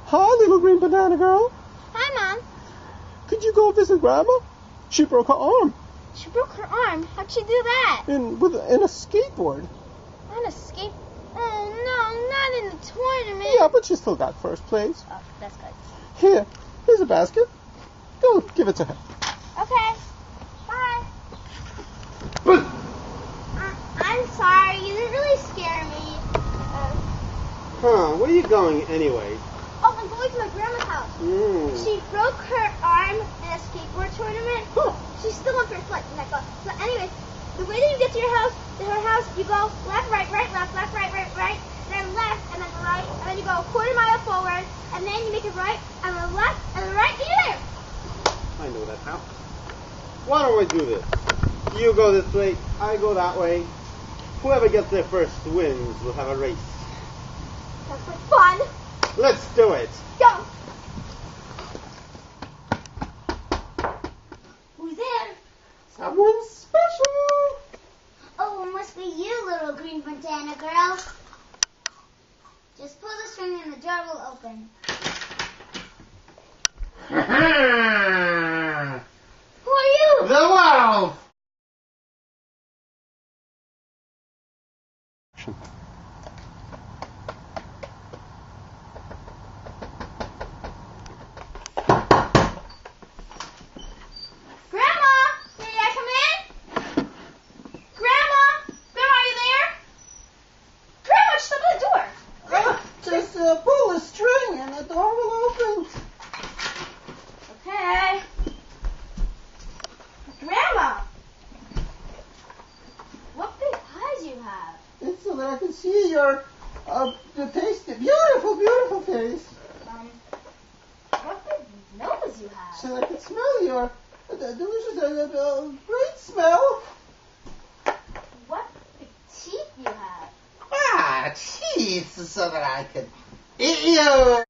Hi, little green banana girl. Hi, Mom. Could you go visit Grandma? She broke her arm She broke her arm. How'd she do that? in a skateboard. On a skate... Oh, no, not in the tournament. Yeah, but she still got first place. Oh, that's good. Here's a basket. Go give it to her. Okay. Bye. But I'm sorry. You didn't really scare me. where are you going anyway? Oh, I'm going to my grandma's house. She broke her arm in a skateboard tournament. She's still on first place. So anyways, the way that you get to her house, you go left, right, left, right, right, then left, and then right, and then you go a quarter mile forward, and then you make a right, and then left, and then right, and you're there. I know that now. Why don't we do this? You go this way, I go that way. Whoever gets there first wins. We'll have a race. Sounds like fun. Let's do it. Go. Who's there? Someone special. Oh, it must be you, little green banana girl. Just pull the string and the door will open. Who are you? The world. Grandma! May I come in? Grandma! Grandma, are you there? Grandma, just open the door. Just pull the string and the door will open. Okay. Grandma! What big eyes you have. It's so that I can see your tasty, beautiful face. What big nose you have. So I can smell your delicious, great smell. What big teeth you have. Ah, teeth, so that I can eat you.